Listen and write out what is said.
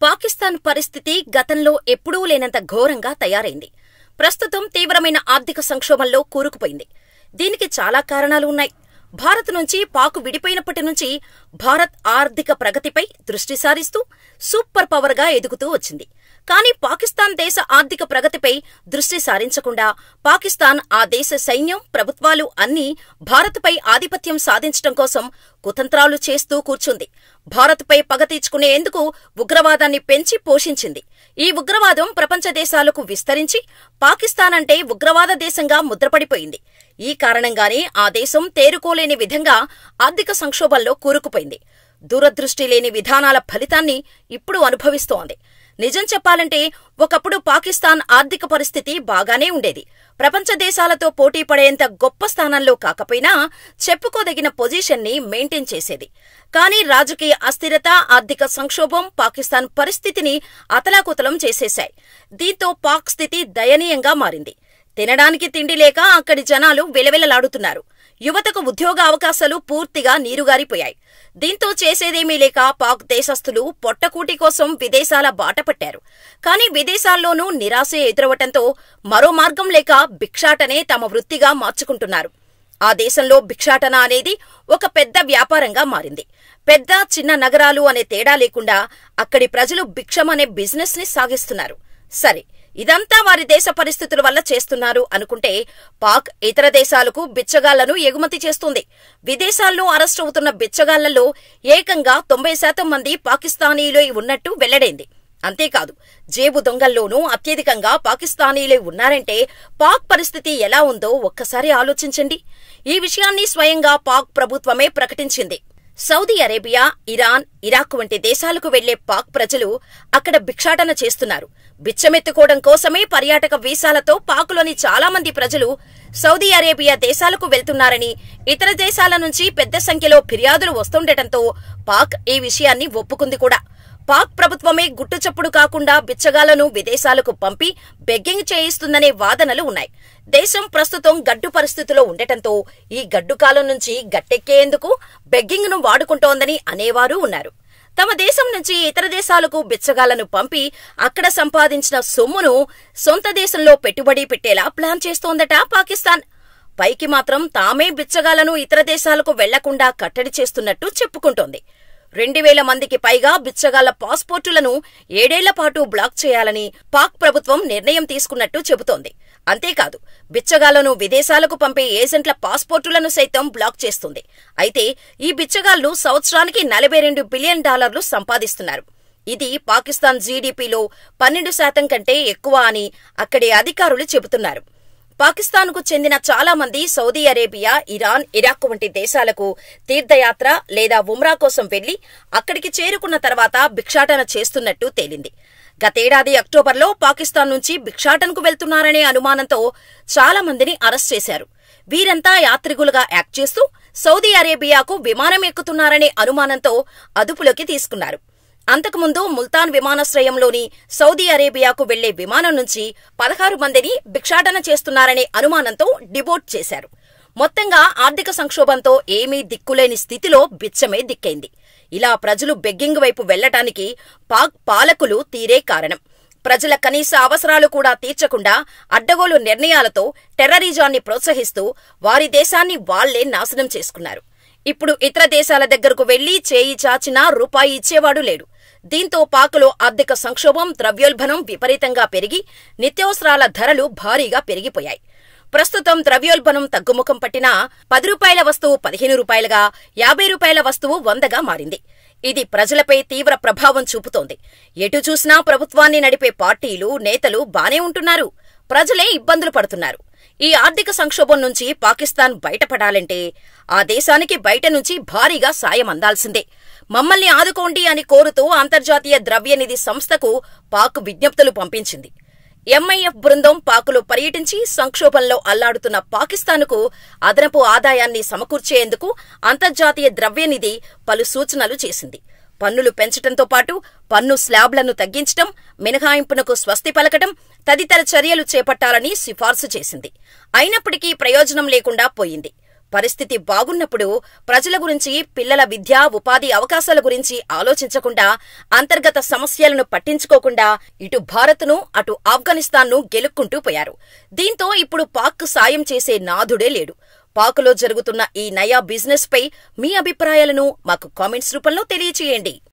పాకిస్తాన్ పరిస్థితి గతంలో ఎప్పుడూ లేనంత ఘోరంగా తయారైంది. ప్రస్తుతం తీవ్రమైన ఆర్థిక సంక్షోభంలో కూరుకుపోయింది. దీనికి చాలా కారణాలు ఉన్నాయి. భారత్ నుంచి పాక్ విడిపోయినప్పటి నుంచి భారత్ ఆర్థిక ప్రగతిపై దృష్టి సారిస్తూ సూపర్ పవర్గా ఎదుగుతూ వచ్చింది. కానీ పాకిస్తాన్ దేశ ఆర్థిక ప్రగతిపై దృష్టి సారించకుండా పాకిస్తాన్ ఆ దేశ సైన్యం, ప్రభుత్వాలు అన్నీ భారత్పై ఆధిపత్యం సాధించడం కోసం కుతంత్రాలు చేస్తూ కూర్చుంది. భారత్పై పగ తీర్చుకునేందుకు ఉగ్రవాదాన్ని పెంచి పోషించింది. ఈ ఉగ్రవాదం ప్రపంచ దేశాలకు విస్తరించి పాకిస్తాన్ అంటే ఉగ్రవాద దేశంగా ముద్రపడిపోయింది. ఈ కారణంగానే ఆ దేశం తేరుకోలేని విధంగా ఆర్థిక సంక్షోభంలో కూరుకుపోయింది. దూరదృష్టి లేని విధానాల ఫలితాన్ని ఇప్పుడు అనుభవిస్తోంది. నిజం చెప్పాలంటే ఒకప్పుడు పాకిస్తాన్ ఆర్థిక పరిస్థితి బాగానే ఉండేది. ప్రపంచ దేశాలతో పోటీ పడేంత గొప్ప స్థానంలో కాకపోయినా చెప్పుకోదగిన పొజిషన్ని మెయింటైన్ చేసేది. కానీ రాజకీయ అస్థిరత, ఆర్థిక సంక్షోభం పాకిస్తాన్ పరిస్థితిని అతలాకుతలం చేసేశాయి. దీంతో పాక్ స్థితి దయనీయంగా మారింది. తినడానికి తిండి లేక అక్కడి జనాలు విలవిలలాడుతున్నారు. యువతకు ఉద్యోగ అవకాశాలు పూర్తిగా నీరుగారిపోయాయి. దీంతో చేసేదేమీ లేక పాక్ దేశస్థులు పొట్టకూటి కోసం విదేశాల బాట పట్టారు. కానీ విదేశాల్లోనూ నిరాశే ఎదురవటంతో మరో మార్గం లేక భిక్షాటనే తమ వృత్తిగా మార్చుకుంటున్నారు. ఆ దేశంలో భిక్షాటన అనేది ఒక పెద్ద వ్యాపారంగా మారింది. పెద్ద చిన్న నగరాలు అనే తేడా లేకుండా అక్కడి ప్రజలు భిక్షం అనే బిజినెస్ ని సాగిస్తున్నారు. సరే, ఇదంతా వారి దేశ పరిస్థితుల వల్ల చేస్తున్నారు అనుకుంటే పాక్ ఇతర దేశాలకు బిచ్చగాళ్లను ఎగుమతి చేస్తుంది. విదేశాల్లో అరెస్టు అవుతున్న బిచ్చగాళ్లలో ఏకంగా 90% మంది పాకిస్తానీలే ఉన్నట్టు వెల్లడైంది. అంతేకాదు, జేబు దొంగల్లోనూ అత్యధికంగా పాకిస్తానీలే ఉన్నారంటే పాక్ పరిస్థితి ఎలా ఉందో ఒక్కసారి ఆలోచించండి. ఈ విషయాన్ని స్వయంగా పాక్ ప్రభుత్వమే ప్రకటించింది. సౌదీ అరేబియా, ఇరాన్, ఇరాక్ వంటి దేశాలకు వెళ్లే పాక్ ప్రజలు అక్కడ భిక్షాటన చేస్తున్నారు. బిచ్చమెత్తుకోవడం కోసమే పర్యాటక వీసాలతో పాక్లోని చాలా మంది ప్రజలు సౌదీ అరేబియా దేశాలకు వెళ్తున్నారని ఇతర దేశాల నుంచి పెద్ద సంఖ్యలో ఫిర్యాదులు వస్తుండటంతో పాక్ ఈ విషయాన్ని ఒప్పుకుంది కూడా. పాక్ ప్రభుత్వమే గుట్టుచప్పుడు కాకుండా బిచ్చగాళ్లను విదేశాలకు పంపి బెగ్గింగ్ చేయిస్తుందనే వాదనలు ఉన్నాయి. దేశం ప్రస్తుతం గడ్డు పరిస్థితిలో ఉండటంతో ఈ గడ్డుకాలం నుంచి గట్టెక్కేందుకు బెగ్గింగ్ ను వాడుకుంటోందని అనేవారు ఉన్నారు. తమ దేశం నుంచి ఇతర దేశాలకు బిచ్చగాళ్లను పంపి అక్కడ సంపాదించిన సొమ్మును సొంత దేశంలో పెట్టుబడి పెట్టేలా ప్లాన్ చేస్తోందట పాకిస్తాన్. పైకి మాత్రం తామే బిచ్చగాళ్లను ఇతర దేశాలకు వెళ్లకుండా కట్టడి చేస్తున్నట్టు చెప్పుకుంటోంది. 2000 మందికి పైగా బిచ్చగాళ్ల పాస్పోర్టులను 7 ఏళ్ల పాటు బ్లాక్ చేయాలని పాక్ ప్రభుత్వం నిర్ణయం తీసుకున్నట్టు చెబుతోంది. అంతేకాదు, బిచ్చగాళ్లను విదేశాలకు పంపే ఏజెంట్ల పాస్పోర్టులను సైతం బ్లాక్ చేస్తుంది. అయితే ఈ బిచ్చగాళ్లు సంవత్సరానికి $42 బిలియన్ సంపాదిస్తున్నారు. ఇది పాకిస్తాన్ జీడీపీలో 12% కంటే ఎక్కువ అని అక్కడి అధికారులు చెబుతున్నారు. పాకిస్తాన్కు చెందిన చాలా మంది సౌదీ అరేబియా, ఇరాన్, ఇరాక్ వంటి దేశాలకు తీర్థయాత్ర లేదా ఉమ్రా కోసం వెళ్లి అక్కడికి చేరుకున్న తర్వాత భిక్షాటన చేస్తున్నట్టు తేలింది. గతేడాది అక్టోబర్లో పాకిస్తాన్ నుంచి భిక్షాటనకు వెళ్తున్నారనే అనుమానంతో చాలా మందిని అరెస్ట్ చేశారు. వీరంతా యాత్రికులుగా యాక్ట్ చేస్తూ సౌదీ అరేబియాకు విమానం ఎక్కుతున్నారనే అనుమానంతో అదుపులోకి తీసుకున్నారు. అంతకుముందు ముల్తాన్ విమానాశ్రయంలోని సౌదీ అరేబియాకు వెళ్లే విమానం నుంచి 16 మందిని భిక్షాటన చేస్తున్నారనే అనుమానంతో డిబోట్ చేశారు. మొత్తంగా ఆర్థిక సంక్షోభంతో ఏమీ దిక్కులేని స్థితిలో బిచ్చమే దిక్కైంది. ఇలా ప్రజలు బెగ్గింగ్ వైపు వెళ్లటానికి పాక్ పాలకులు తీరే కారణం. ప్రజల కనీస అవసరాలు కూడా తీర్చకుండా అడ్డగోలు నిర్ణయాలతో టెర్రరిజాన్ని ప్రోత్సహిస్తూ వారి దేశాన్ని వాళ్లే నాశనం చేసుకున్నారు. ఇప్పుడు ఇతర దేశాల దగ్గరకు వెళ్లి చేయి చాచినా రూపాయి ఇచ్చేవాడు లేడు. దీంతో పాక్లో ఆర్థిక సంక్షోభం, ద్రవ్యోల్బణం విపరీతంగా పెరిగి నిత్యావసరాల ధరలు భారీగా పెరిగిపోయాయి. ప్రస్తుతం ద్రవ్యోల్బణం తగ్గుముఖం పట్టినా ₹10 వస్తువు ₹15గా, ₹50 వస్తువు $100గా మారింది. ఇది ప్రజలపై తీవ్ర ప్రభావం చూపుతోంది. ఎటు చూసినా ప్రభుత్వాన్ని నడిపే పార్టీలు, నేతలు బానే ఉంటున్నారు. ప్రజలే ఇబ్బందులు పడుతున్నారు. ఈ ఆర్థిక సంక్షోభం నుంచి పాకిస్తాన్ బయటపడాలంటే ఆ దేశానికి బయట నుంచి భారీగా సాయం అందాల్సిందే. మమ్మల్ని ఆదుకోండి అని కోరుతూ అంతర్జాతీయ ద్రవ్యనిధి సంస్థకు పాక్ విజ్ఞప్తులు పంపించింది. ఎంఐఎఫ్ బృందం పాకులో పర్యటించి సంక్షోభంలో అల్లాడుతున్న పాకిస్తాన్కు అదనపు ఆదాయాన్ని సమకూర్చేందుకు అంతర్జాతీయ ద్రవ్యనిధి పలు సూచనలు చేసింది. పన్నులు పెంచటంతో పాటు పన్ను స్లాబ్లను తగ్గించటం, మినహాయింపునకు స్వస్తి పలకటం తదితర చర్యలు చేపట్టాలని సిఫార్సు చేసింది. అయినప్పటికీ ప్రయోజనం లేకుండా పోయింది. పరిస్థితి బాగున్నప్పుడు ప్రజల గురించి, పిల్లల విద్యా, ఉపాధి అవకాశాల గురించి ఆలోచించకుండా, అంతర్గత సమస్యలను పట్టించుకోకుండా ఇటు భారత్ను, అటు ఆఫ్ఘనిస్తాన్ను గెలుక్కుంటూ పోయారు. దీంతో ఇప్పుడు పాక్కు సాయం చేసే నాథుడే లేడు. పాకులో జరుగుతున్న ఈ నయా బిజినెస్ పై మీ అభిప్రాయాలను మాకు కామెంట్స్ రూపంలో తెలియచేయండి.